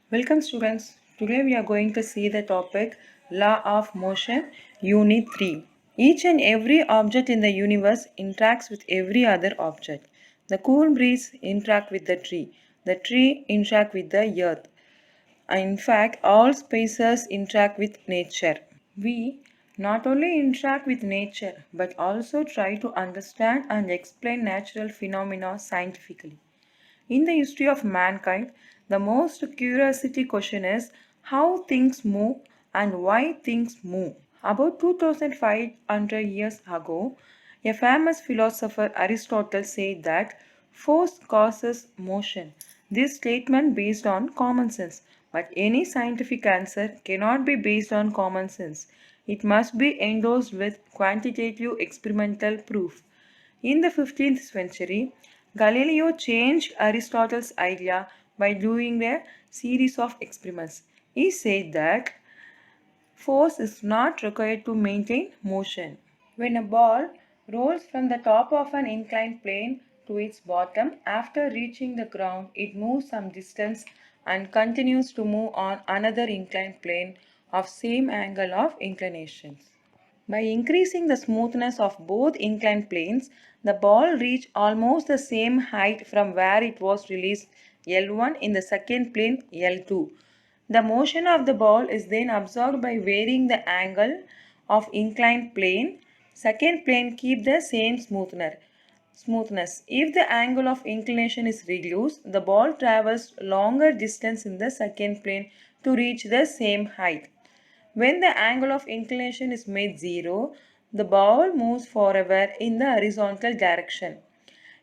Welcome students. Today we are going to see the topic Law of Motion Unit 3. Each and every object in the universe interacts with every other object. The cool breeze interact with the tree. The tree interact with the earth. In fact, all spaces interact with nature. We not only interact with nature but also try to understand and explain natural phenomena scientifically. In the history of mankind, the most curiosity question is how things move and why things move. About 2500 years ago, a famous philosopher Aristotle said that force causes motion. This statement based on common sense, but any scientific answer cannot be based on common sense. It must be endorsed with quantitative experimental proof. In the 15th century, Galileo changed Aristotle's idea by doing a series of experiments. He said that force is not required to maintain motion. When a ball rolls from the top of an inclined plane to its bottom, after reaching the ground, it moves some distance and continues to move on another inclined plane of same angle of inclination. By increasing the smoothness of both inclined planes, the ball reached almost the same height from where it was released L1 in the second plane L2. The motion of the ball is then absorbed by varying the angle of inclined plane. Second plane keep the same smoothness. If the angle of inclination is reduced, the ball travels longer distance in the second plane to reach the same height. When the angle of inclination is made zero, the ball moves forever in the horizontal direction.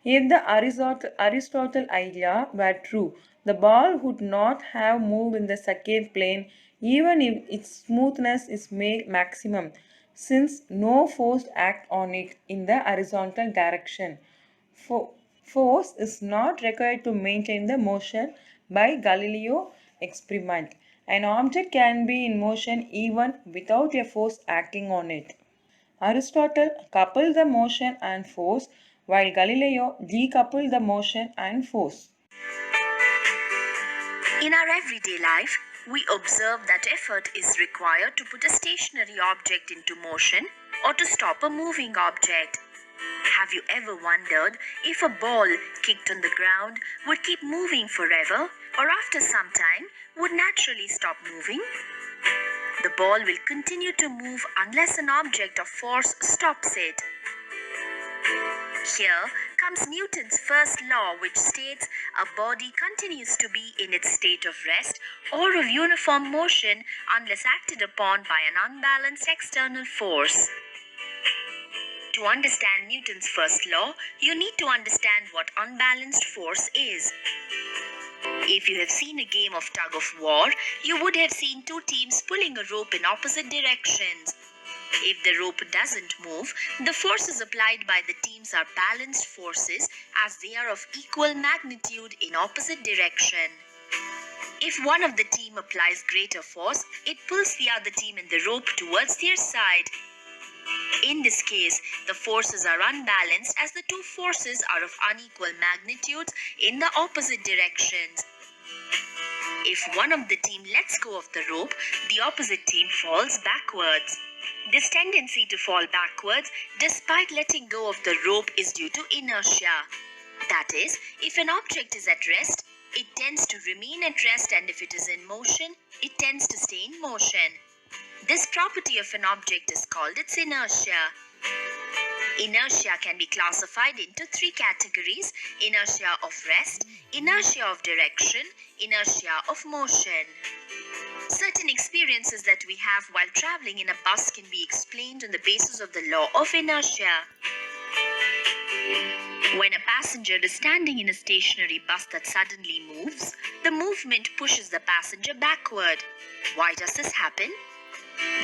If the Aristotle idea were true, the ball would not have moved in the second plane even if its smoothness is made maximum, since no force acts on it in the horizontal direction. Force is not required to maintain the motion by Galileo experiment. An object can be in motion even without a force acting on it. Aristotle coupled the motion and force, while Galileo decoupled the motion and force. In our everyday life, we observe that effort is required to put a stationary object into motion or to stop a moving object. Have you ever wondered if a ball kicked on the ground would keep moving forever or after some time would naturally stop moving? The ball will continue to move unless an object of force stops it. Here comes Newton's first law, which states a body continues to be in its state of rest or of uniform motion unless acted upon by an unbalanced external force. To understand Newton's first law, you need to understand what unbalanced force is. If you have seen a game of tug of war, you would have seen two teams pulling a rope in opposite directions. If the rope doesn't move, the forces applied by the teams are balanced forces as they are of equal magnitude in opposite direction. If one of the team applies greater force, it pulls the other team in the rope towards their side. In this case, the forces are unbalanced as the two forces are of unequal magnitudes in the opposite directions. If one of the team lets go of the rope, the opposite team falls backwards. This tendency to fall backwards despite letting go of the rope is due to inertia. That is, if an object is at rest, it tends to remain at rest, and if it is in motion, it tends to stay in motion. This property of an object is called its inertia. Inertia can be classified into three categories: inertia of rest, inertia of direction, inertia of motion. Certain experiences that we have while traveling in a bus can be explained on the basis of the law of inertia. When a passenger is standing in a stationary bus that suddenly moves, the movement pushes the passenger backward. Why does this happen?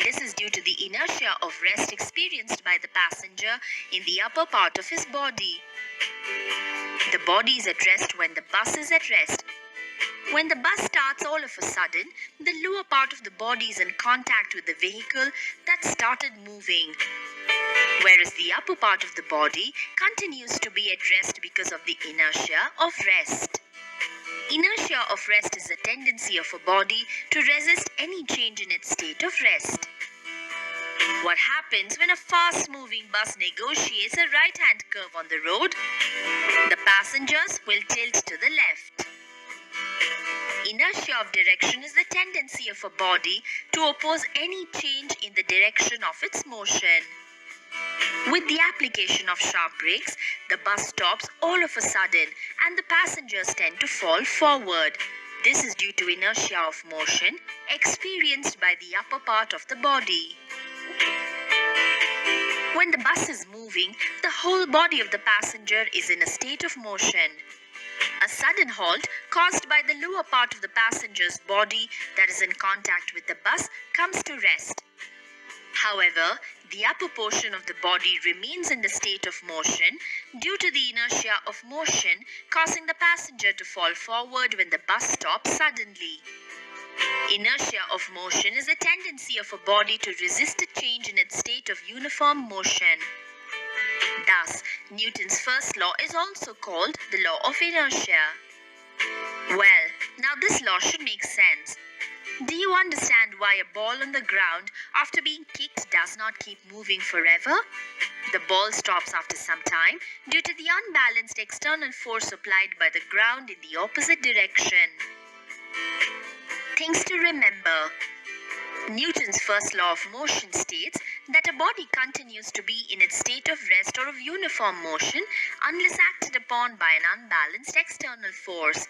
This is due to the inertia of rest experienced by the passenger in the upper part of his body. The body is at rest when the bus is at rest. When the bus starts, all of a sudden, the lower part of the body is in contact with the vehicle that started moving, whereas the upper part of the body continues to be at rest because of the inertia of rest. Inertia of rest is the tendency of a body to resist any change in its state of rest. What happens when a fast-moving bus negotiates a right-hand curve on the road? The passengers will tilt to the left. Inertia of direction is the tendency of a body to oppose any change in the direction of its motion. With the application of sharp brakes, the bus stops all of a sudden and the passengers tend to fall forward. This is due to inertia of motion experienced by the upper part of the body. When the bus is moving, the whole body of the passenger is in a state of motion. A sudden halt caused by the lower part of the passenger's body that is in contact with the bus comes to rest. However, the upper portion of the body remains in the state of motion due to the inertia of motion causing the passenger to fall forward when the bus stops suddenly. Inertia of motion is a tendency of a body to resist a change in its state of uniform motion. Thus, Newton's first law is also called the law of inertia. Well, now this law should make sense. Do you understand why a ball on the ground after being kicked does not keep moving forever? The ball stops after some time due to the unbalanced external force applied by the ground in the opposite direction. Things to remember. Newton's first law of motion states that a body continues to be in its state of rest or of uniform motion unless acted upon by an unbalanced external force.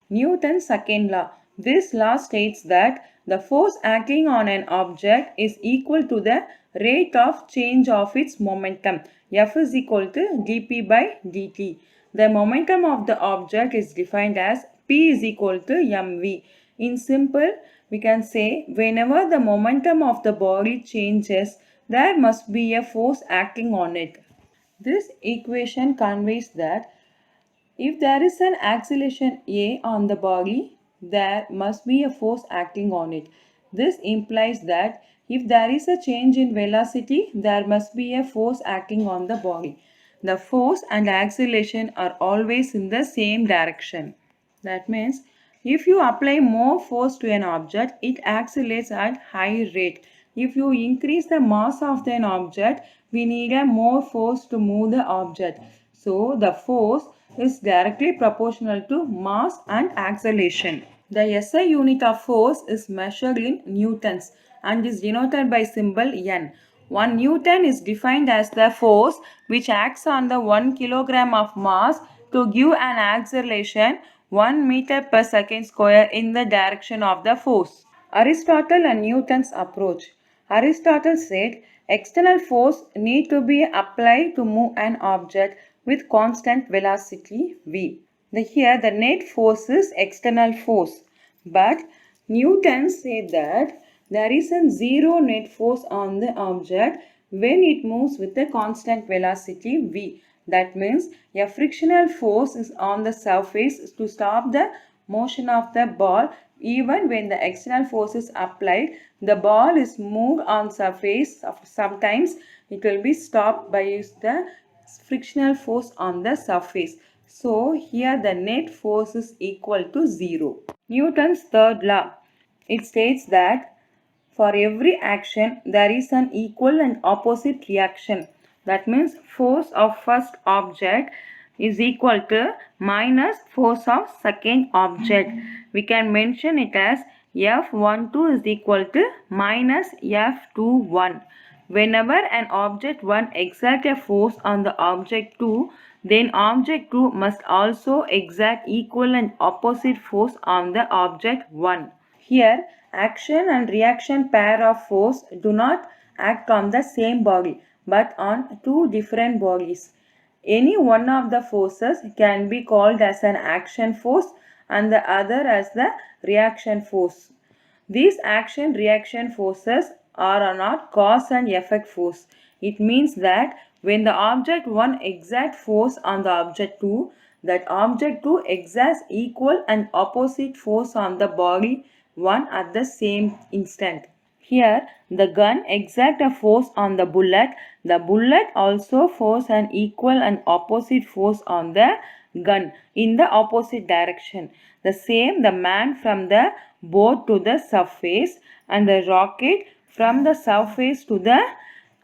Newton's second law. This law states that the force acting on an object is equal to the rate of change of its momentum. F is equal to dp by dt. The momentum of the object is defined as P is equal to mv. In simple, we can say whenever the momentum of the body changes, there must be a force acting on it. This equation conveys that if there is an acceleration A on the body, there must be a force acting on it. This implies that if there is a change in velocity, there must be a force acting on the body. The force and acceleration are always in the same direction. That means if you apply more force to an object, it accelerates at high rate. If you increase the mass of an object, we need a more force to move the object. So the force is directly proportional to mass and acceleration. The SI unit of force is measured in newtons and is denoted by symbol N. 1 Newton is defined as the force which acts on the 1 kilogram of mass to give an acceleration 1 meter per second square in the direction of the force. Aristotle and Newton's approach. Aristotle said external force need to be applied to move an object with constant velocity v. Here the net force is external force, but Newton said that there is a zero net force on the object when it moves with a constant velocity v. That means a frictional force is on the surface to stop the motion of the ball. Even when the external force is applied, the ball is moved on surface. Sometimes it will be stopped by the frictional force on the surface. So here the net force is equal to 0. Newton's third law. It states that for every action there is an equal and opposite reaction. That means force of first object is equal to minus force of second object. We can mention it as F12 is equal to minus F21. Whenever an object 1 exerts a force on the object 2, then object 2 must also exert equal and opposite force on the object 1. Here, action and reaction pair of force do not act on the same body but on two different bodies. Any one of the forces can be called as an action force and the other as the reaction force. These action-reaction forces are not cause and effect force. It means that when the object 1 exerts force on the object 2, that object 2 exerts equal and opposite force on the body 1 at the same instant. Here, the gun exerts a force on the bullet. The bullet also force an equal and opposite force on the gun in the opposite direction. The same the man from the boat to the surface and the rocket from the surface to the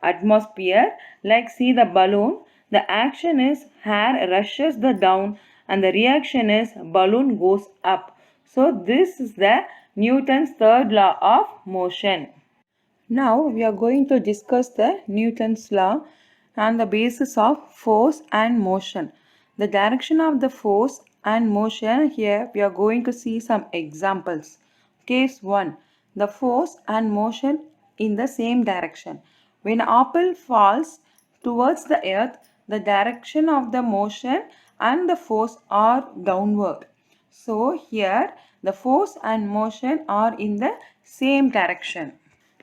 atmosphere. Like see the balloon, the action is air rushes the down and the reaction is balloon goes up. So this is the Newton's third law of motion. Now we are going to discuss the Newton's law and the basis of force and motion. The direction of the force and motion, here we are going to see some examples. Case 1. The force and motion in the same direction. When apple falls towards the earth, the direction of the motion and the force are downward. So here the force and motion are in the same direction.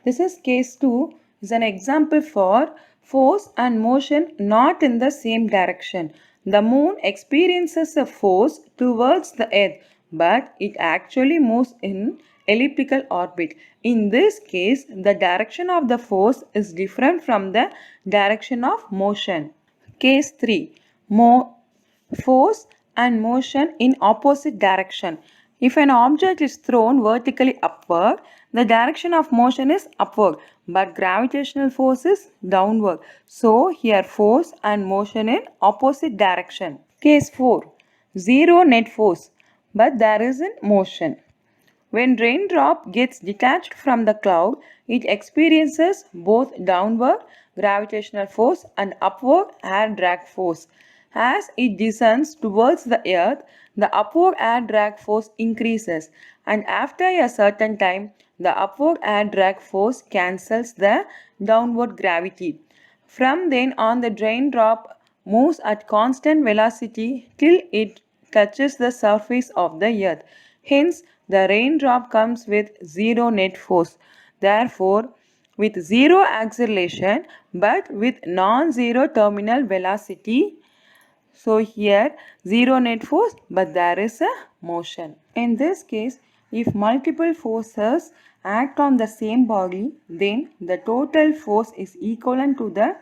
This is case 2 is an example for force and motion not in the same direction. The moon experiences a force towards the earth, but it actually moves in elliptical orbit. In this case, the direction of the force is different from the direction of motion. Case 3. Force and motion in opposite direction. If an object is thrown vertically upward, the direction of motion is upward, but gravitational force is downward. So here force and motion in opposite direction. Case 4. Zero net force, but there is in motion. When raindrop gets detached from the cloud, it experiences both downward gravitational force and upward air drag force. As it descends towards the earth, the upward air drag force increases, and after a certain time, the upward air drag force cancels the downward gravity. From then on, the raindrop moves at constant velocity till it touches the surface of the earth. Hence, the raindrop comes with zero net force. Therefore, with zero acceleration but with non-zero terminal velocity. So here zero net force but there is a motion. In this case, if multiple forces act on the same body, then the total force is equivalent to the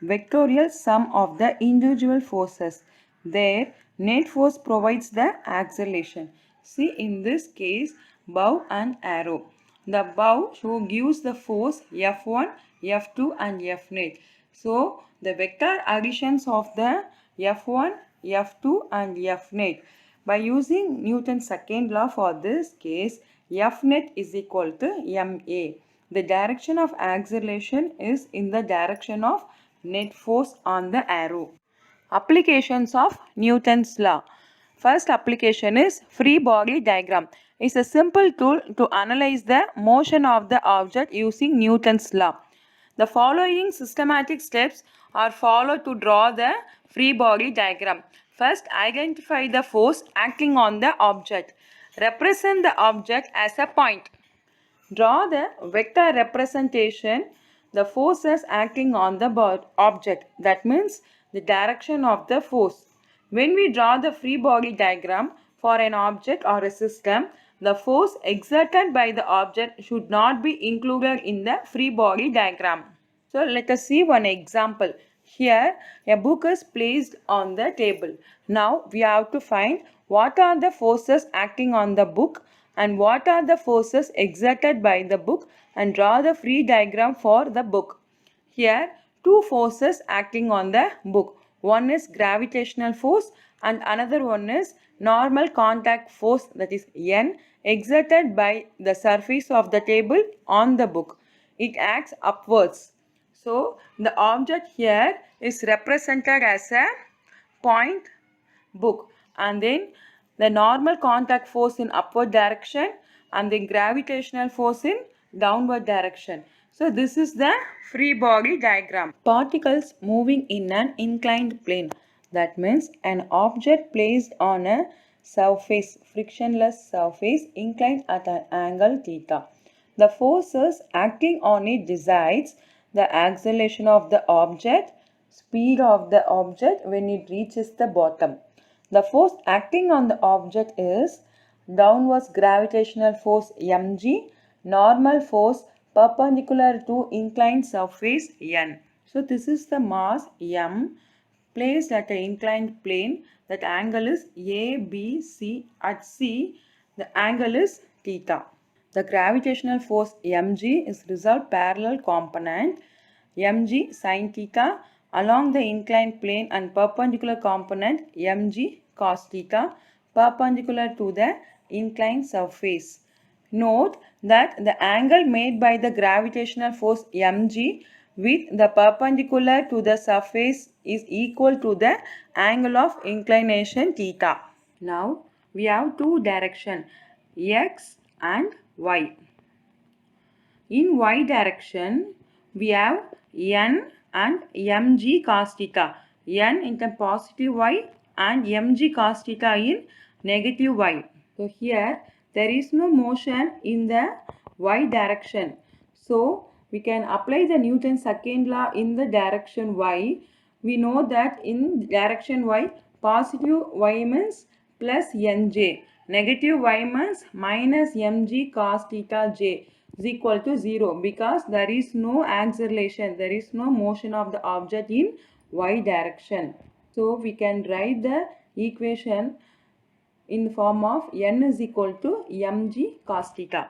vectorial sum of the individual forces. There, net force provides the acceleration. See in this case, bow and arrow. The bow gives the force F1, F2 and F net. So the vector additions of the F1, F2 and F net. By using Newton's second law for this case, F net is equal to ma. The direction of acceleration is in the direction of net force on the arrow. Applications of Newton's law. First application is free body diagram. It's a simple tool to analyze the motion of the object using Newton's law. The following systematic steps are followed to draw the free body diagram. First, identify the force acting on the object. Represent the object as a point. Draw the vector representation, the forces acting on the object. That means the direction of the force. When we draw the free body diagram for an object or a system, the force exerted by the object should not be included in the free body diagram. So let us see one example. Here a book is placed on the table. Now we have to find what are the forces acting on the book and what are the forces exerted by the book and draw the free diagram for the book. Here two forces acting on the book. One is gravitational force and another one is normal contact force, that is N, exerted by the surface of the table on the book. It acts upwards. So the object here is represented as a point book, and then the normal contact force in upward direction and the gravitational force in downward direction. So this is the free body diagram. Particles moving in an inclined plane. That means an object placed on a surface, frictionless surface, inclined at an angle theta. The forces acting on it decides the acceleration of the object, speed of the object when it reaches the bottom. The force acting on the object is downwards gravitational force mg, normal force perpendicular to inclined surface n. So this is the mass m, placed at an inclined plane. That angle is ABC. At C, the angle is theta. The gravitational force mg is resolved parallel component mg sin theta along the inclined plane and perpendicular component mg cos theta perpendicular to the inclined surface. Note that the angle made by the gravitational force mg with the perpendicular to the surface is equal to the angle of inclination theta. Now we have two directions x and y. In y direction, we have n and mg cos theta. N in the positive y and mg cos theta in negative y. So here there is no motion in the y direction. So we can apply the Newton's second law in the direction y. We know that in direction y, positive y means plus nj, negative y means minus mg cos theta j is equal to 0 because there is no acceleration, there is no motion of the object in y direction. So we can write the equation in the form of n is equal to mg cos theta.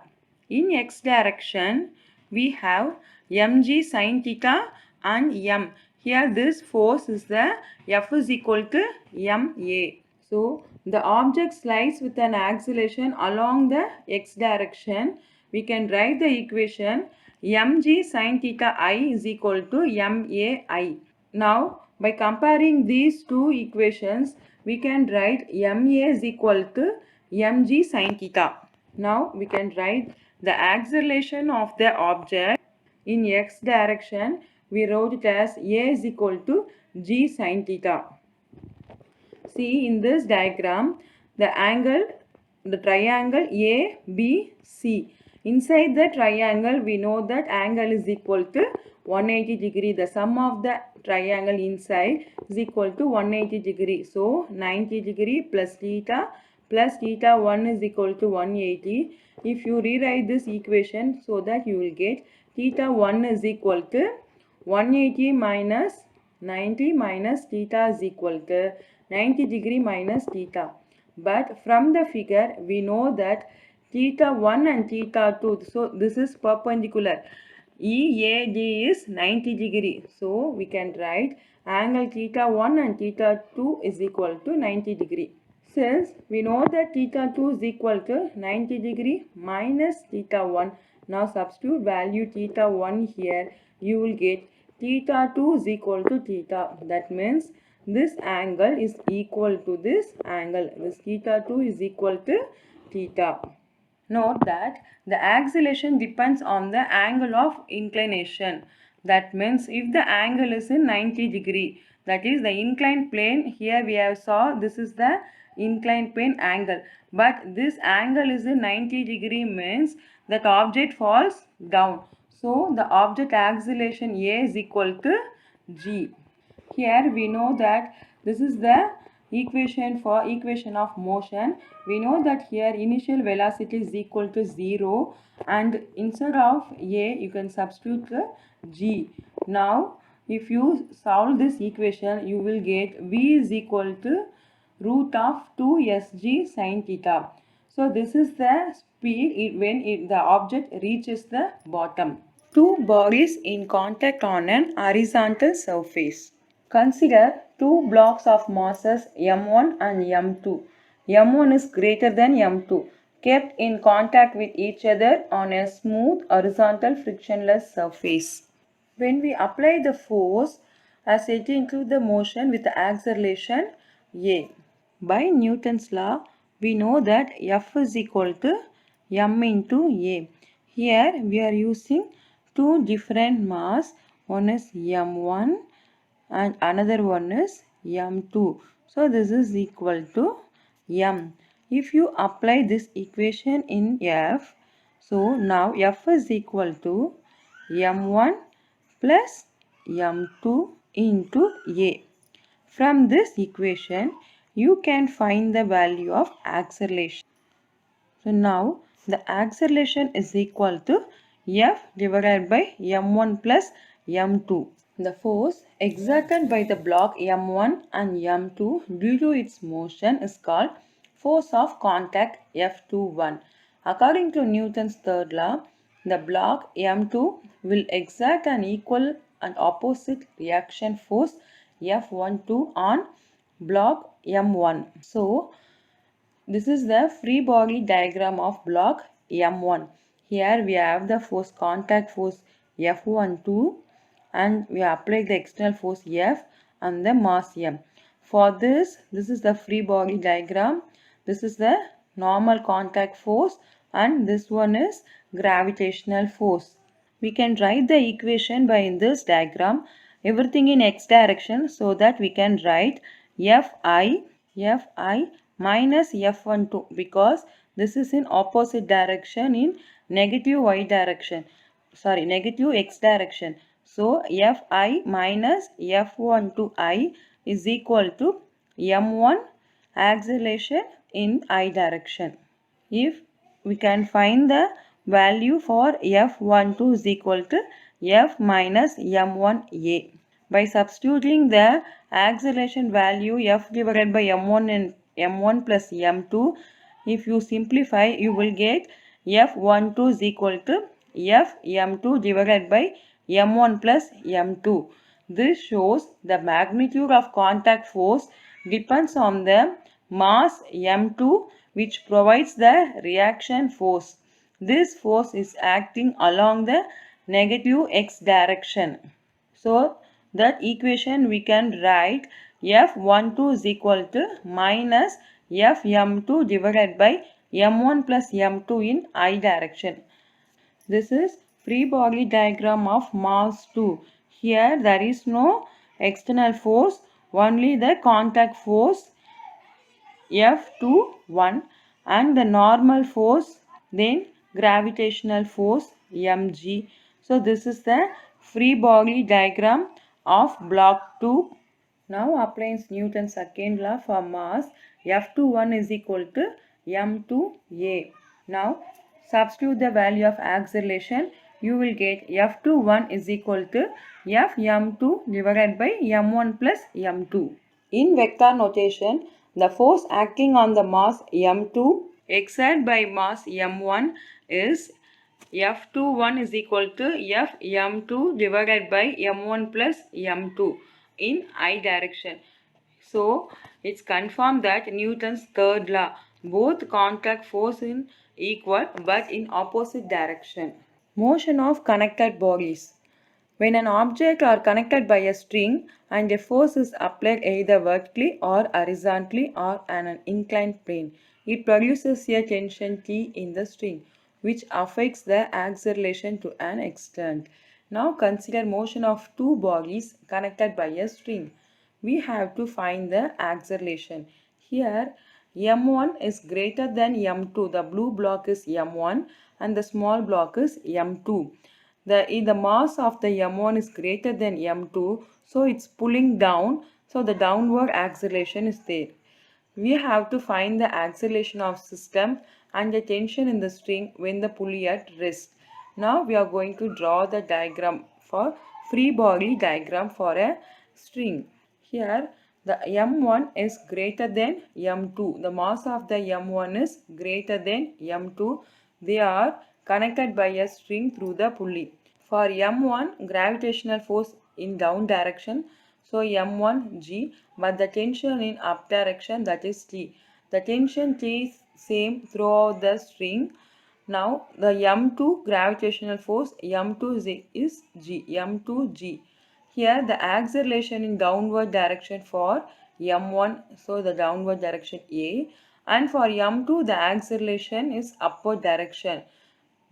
In x direction, we have mg sin theta and m. Here this force is the F is equal to ma. So the object slides with an acceleration along the x direction. We can write the equation mg sin theta I is equal to mai. Now by comparing these two equations, we can write ma is equal to mg sin theta. Now we can write the acceleration of the object in x direction. We wrote it as a is equal to g sin theta. See in this diagram the triangle ABC. Inside the triangle we know that angle is equal to 180 degree. The sum of the triangle inside is equal to 180 degree. So 90 degree plus theta 1 is equal to 180. If you rewrite this equation so that you will get theta 1 is equal to 180 minus 90 minus theta is equal to 90 degree minus theta. But from the figure we know that theta 1 and theta 2, so this is perpendicular. EAD is 90 degree. So we can write angle theta 1 and theta 2 is equal to 90 degree. Since we know that theta 2 is equal to 90 degree minus theta 1. Now substitute value theta 1 here. You will get theta 2 is equal to theta. That means this angle is equal to this angle. This theta 2 is equal to theta. Note that the acceleration depends on the angle of inclination. That means if the angle is in 90 degree, that is the inclined plane, here we have saw this is the inclined plane angle. But this angle is in 90 degree means that object falls down. So the object acceleration A is equal to G. Here we know that this is the equation of motion. We know that here initial velocity is equal to 0 and instead of A you can substitute G. Now if you solve this equation you will get V is equal to root of 2sg sin theta. So this is the speed when the object reaches the bottom. Two bodies in contact on an horizontal surface. Consider two blocks of masses m1 and m2. m1 is greater than m2, kept in contact with each other on a smooth horizontal frictionless surface. When we apply the force as it into the motion with the acceleration a. By Newton's law, we know that F is equal to m into a. Here we are using two different mass. One is m1 and another one is m2. So this is equal to m. If you apply this equation in F, so now F is equal to m1 plus m2 into a. From this equation, you can find the value of acceleration. So now the acceleration is equal to F divided by m1 plus m2. The force exerted by the block M1 and M2 due to its motion is called force of contact F21. According to Newton's third law, the block M2 will exert an equal and opposite reaction force F12 on block M1. So, this is the free body diagram of block M1. Here we have the force contact force F12 and we apply the external force F and the mass M. For this is the free body diagram. This is the normal contact force and this one is gravitational force. We can write the equation by in this diagram everything in x direction so that we can write Fi minus F12 because this is in opposite direction in negative y direction. Sorry, negative x direction. So Fi minus F12I is equal to M1 acceleration in I direction. If we can find the value for F12 is equal to F minus M1A. By substituting the acceleration value F divided by M1 and M1 plus M2, if you simplify, you will get F12 is equal to F M2 divided by M1 plus M2. This shows the magnitude of contact force depends on the mass M2 which provides the reaction force. This force is acting along the negative x direction. So that equation we can write F12 is equal to minus Fm2 divided by M1 plus M2 in I direction. This is free body diagram of mass 2. Here there is no external force, only the contact force F21 and the normal force, then gravitational force mg. So this is the free body diagram of block 2. Now applies Newton's second law for mass F21 is equal to m2a. Now substitute the value of acceleration. You will get F21 is equal to Fm2 divided by m1 plus m2. In vector notation, the force acting on the mass m2 exerted by mass m1 is F21 is equal to Fm2 divided by m1 plus m2 in I direction. So, it's confirmed that Newton's third law, both contact force in equal but in opposite direction. Motion of connected bodies. When an object are connected by a string and a force is applied either vertically or horizontally or on an inclined plane, it produces a tension T in the string which affects the acceleration to an extent. Now consider motion of two bodies connected by a string. We have to find the acceleration. Here M1 is greater than M2. The blue block is M1 and the small block is M2. The mass of the M1 is greater than M2, so it's pulling down, so the downward acceleration is there. We have to find the acceleration of system and the tension in the string when the pulley at rest. Now we are going to draw the diagram for free body diagram for a string. Here the M1 is greater than M2. The mass of the M1 is greater than M2. They are connected by a string through the pulley. For M1, gravitational force in down direction, so M1 G, but the tension in up direction, that is T. The tension T is same throughout the string. Now the M2 gravitational force M2 is G, M2 G. Here the acceleration in downward direction for M1, so the downward direction A, and for M2 the acceleration is upward direction.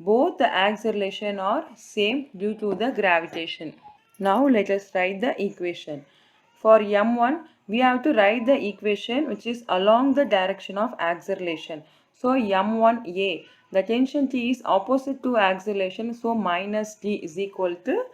Both the acceleration are same due to the gravitation. Now let us write the equation. For m1 we have to write the equation which is along the direction of acceleration. So m1a, the tension T is opposite to acceleration, so minus T is equal to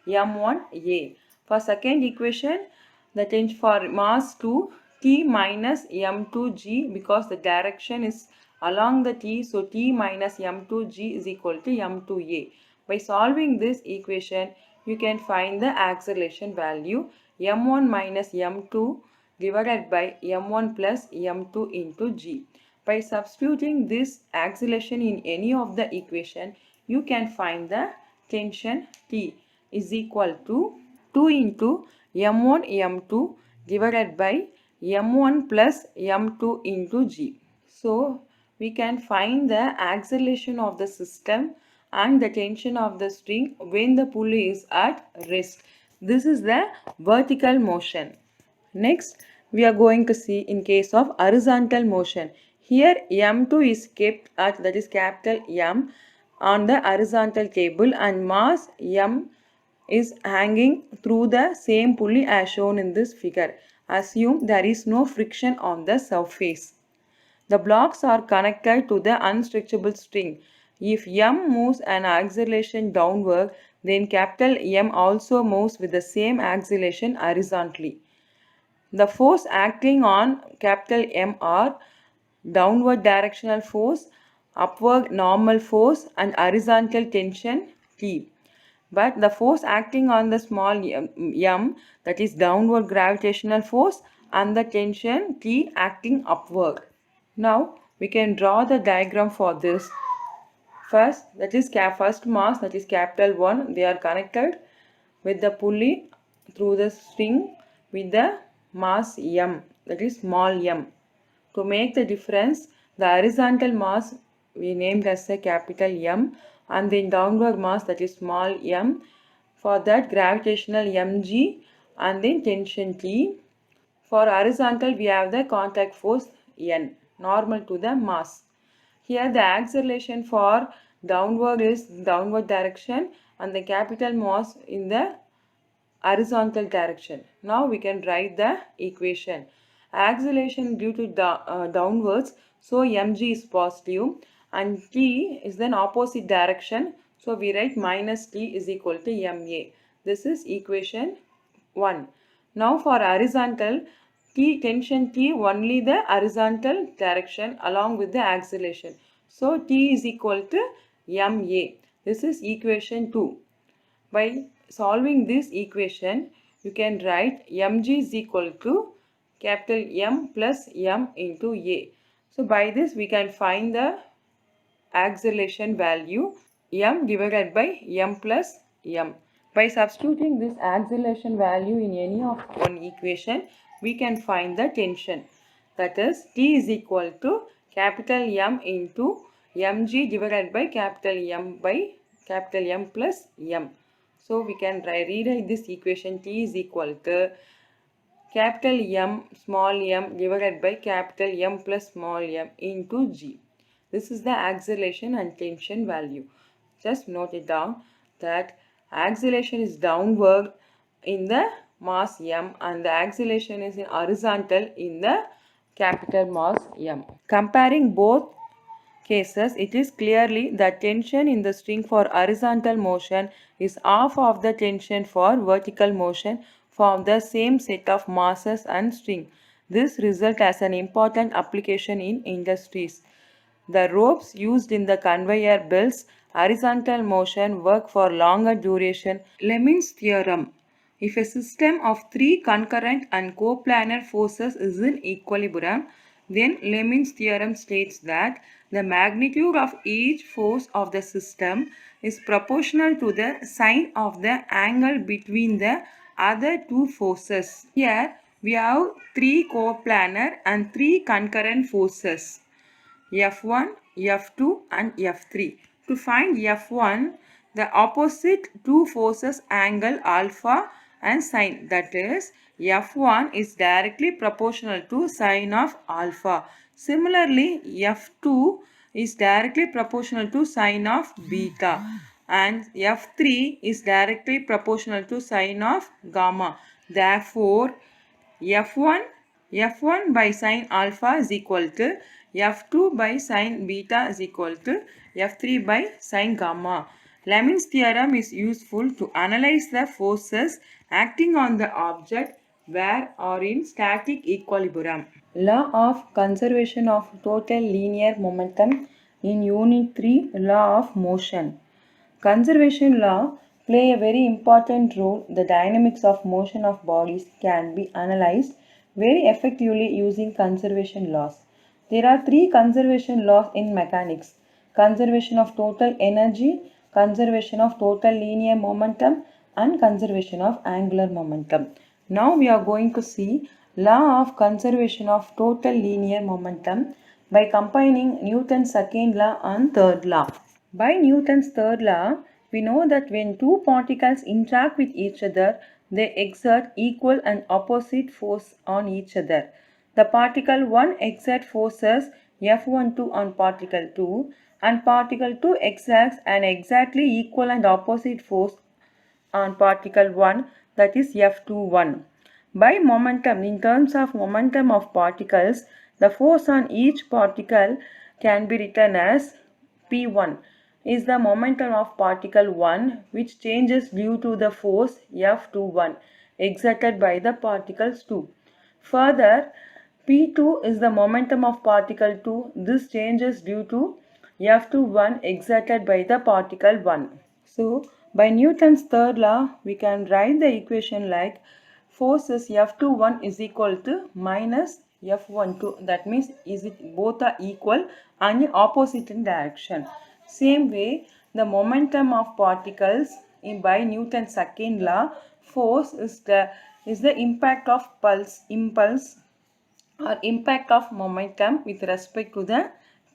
m1a. For second equation, the tension for mass 2 T minus m2g, because the direction is along the T, so T minus m2g is equal to m2a. By solving this equation, you can find the acceleration value m1 minus m2 divided by m1 plus m2 into g. By substituting this acceleration in any of the equation, you can find the tension T is equal to 2 into m1 m2 divided by m1 plus m2 into g. So we can find the acceleration of the system and the tension of the string when the pulley is at rest. This is the vertical motion. Next, we are going to see in case of horizontal motion. Here M2 is kept at, that is capital M, on the horizontal table and mass M is hanging through the same pulley as shown in this figure. Assume there is no friction on the surface. The blocks are connected to the unstretchable string. If M moves an acceleration downward, then capital M also moves with the same acceleration horizontally. The force acting on capital M are downward directional force, upward normal force and horizontal tension T. But the force acting on the small m, that is downward gravitational force, and the tension T acting upward. Now we can draw the diagram for this. First, that is first mass, that is capital 1, they are connected with the pulley through the string with the mass m, that is small m. To make the difference, the horizontal mass we named as a capital M and then downward mass, that is small m. For that gravitational mg and then tension T. For horizontal we have the contact force N, normal to the mass. Here the acceleration for downward is downward direction and the capital mass in the horizontal direction. Now we can write the equation. Acceleration due to downwards, so mg is positive and t is then opposite direction, so we write minus t is equal to ma. This is equation 1. Now for horizontal, T tension T only the horizontal direction along with the acceleration. So T is equal to ma. This is equation 2. By solving this equation, you can write mg is equal to capital M plus m into a. So by this we can find the acceleration value m divided by m plus m. By substituting this acceleration value in any of one equation, we can find the tension. That is T is equal to capital M into mg divided by capital M plus m. So we can rewrite this equation. T is equal to capital M small m divided by capital M plus small m into g. This is the acceleration and tension value. Just note it down that acceleration is downward in the mass m and the acceleration is in horizontal in the capital mass M. Comparing both cases, it is clearly that tension in the string for horizontal motion is half of the tension for vertical motion from the same set of masses and string. This result has an important application in industries. The ropes used in the conveyor belts horizontal motion work for longer duration. Lamins theorem. If a system of three concurrent and coplanar forces is in equilibrium, then Lamins theorem states that the magnitude of each force of the system is proportional to the sine of the angle between the other two forces. Here we have three coplanar and three concurrent forces. F1, F2 and F3. To find F1, the opposite two forces angle alpha and sine, that is F1 is directly proportional to sine of alpha. Similarly, F2 is directly proportional to sine of beta and F3 is directly proportional to sine of gamma. Therefore, F1 F1 by sine alpha is equal to F2 by sine beta is equal to F3 by sine gamma. Lamins theorem is useful to analyze the forces acting on the object where or in static equilibrium. Law of conservation of total linear momentum in Unit 3 Law of motion. Conservation law play a very important role. The dynamics of motion of bodies can be analyzed very effectively using conservation laws. There are three conservation laws in mechanics: conservation of total energy, conservation of total linear momentum, and conservation of angular momentum. Now we are going to see law of conservation of total linear momentum by combining Newton's second law and third law. By Newton's third law, we know that when two particles interact with each other, they exert equal and opposite force on each other. The particle 1 exerts forces F12 on particle 2, and particle 2 exerts an exactly equal and opposite force on particle 1, that is F21. By momentum, in terms of momentum of particles, the force on each particle can be written as P1 is the momentum of particle 1, which changes due to the force F21 exerted by the particles 2. Further, P2 is the momentum of particle 2. This changes due to F21 exerted by the particle 1. So, by Newton's third law, we can write the equation like force is F21 is equal to minus F12. That means both are equal and opposite in direction. Same way, the momentum of particles by Newton's second law, force is the impact of impulse or impact of momentum with respect to the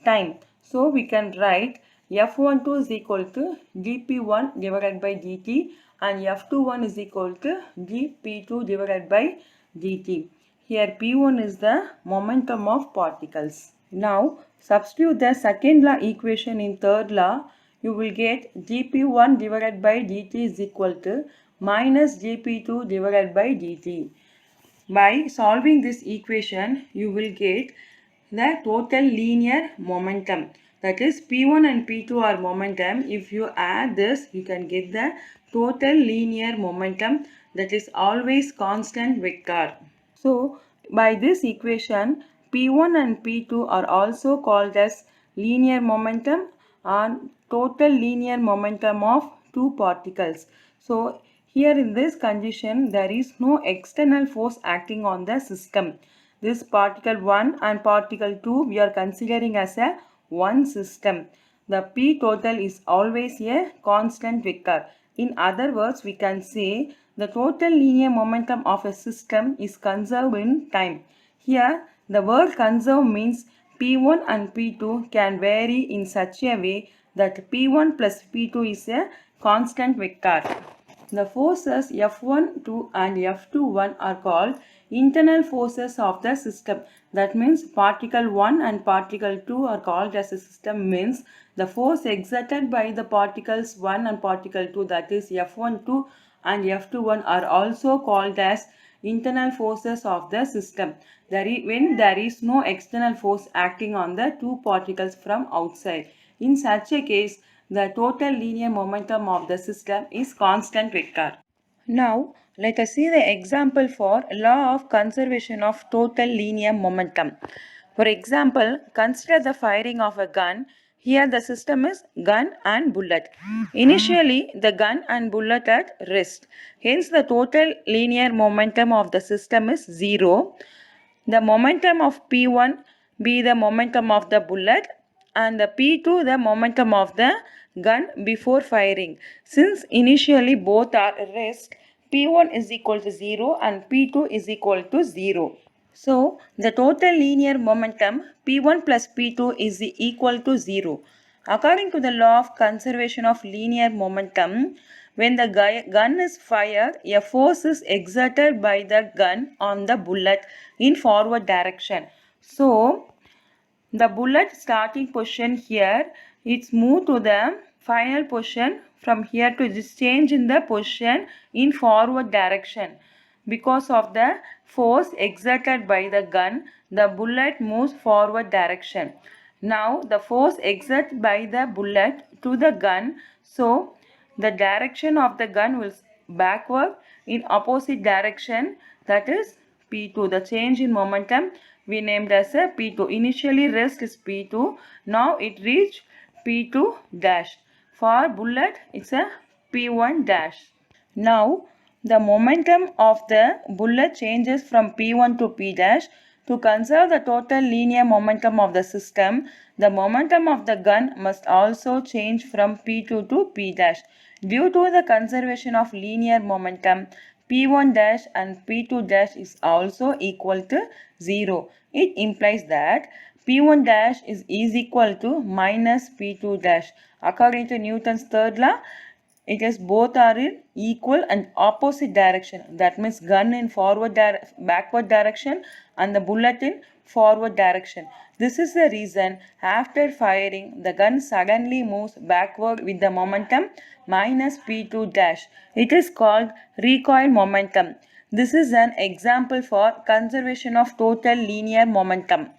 time. So we can write F12 is equal to dp1 divided by dt and F21 is equal to dp2 divided by dt. Here P1 is the momentum of particles. Now substitute the second law equation in third law. You will get dp1 divided by dt is equal to minus dp2 divided by dt. By solving this equation, you will get the total linear momentum. That is P1 and P2 are momentum. If you add this, you can get the total linear momentum, that is always constant vector. So, by this equation, P1 and P2 are also called as linear momentum and total linear momentum of two particles. So, here in this condition, there is no external force acting on the system. This particle 1 and particle 2 we are considering as a one system. The P total is always a constant vector. In other words, we can say the total linear momentum of a system is conserved in time. Here, the word conserve means P1 and P2 can vary in such a way that P1 plus P2 is a constant vector. The forces F12 and F21 are called internal forces of the system. That means particle 1 and particle 2 are called as a system, means the force exerted by the particles 1 and particle 2, that is F12 and F21, are also called as internal forces of the system. When there is no external force acting on the two particles from outside. In such a case, the total linear momentum of the system is constant vector. Now, let us see the example for law of conservation of total linear momentum. For example, consider the firing of a gun. Here the system is gun and bullet. Initially, the gun and bullet at rest. Hence, the total linear momentum of the system is 0. The momentum of P1 be the momentum of the bullet and the P2 the momentum of the gun before firing. Since initially both are at rest, P1 is equal to 0 and P2 is equal to 0. So, the total linear momentum P1 plus P2 is equal to 0. According to the law of conservation of linear momentum, when the gun is fired, a force is exerted by the gun on the bullet in forward direction. So, the bullet starting position here, it's moved to the final position from here to this change in the position in forward direction. Because of the force exerted by the gun, the bullet moves forward direction. Now the force exerted by the bullet to the gun, so the direction of the gun will backward in opposite direction, that is P2. The change in momentum we named as a P2. Initially rest is P2. Now it reached P2 dash. For bullet it's a P1 dash. Now, the momentum of the bullet changes from P1 to P dash. To conserve the total linear momentum of the system, the momentum of the gun must also change from P2 to P dash. Due to the conservation of linear momentum, P1 dash and P2 dash is also equal to 0. It implies that P1 dash is equal to minus P2 dash. According to Newton's third law, it is both are in equal and opposite direction. That means gun in backward direction and the bullet in forward direction. This is the reason after firing the gun suddenly moves backward with the momentum minus P2 dash. It is called recoil momentum. This is an example for conservation of total linear momentum.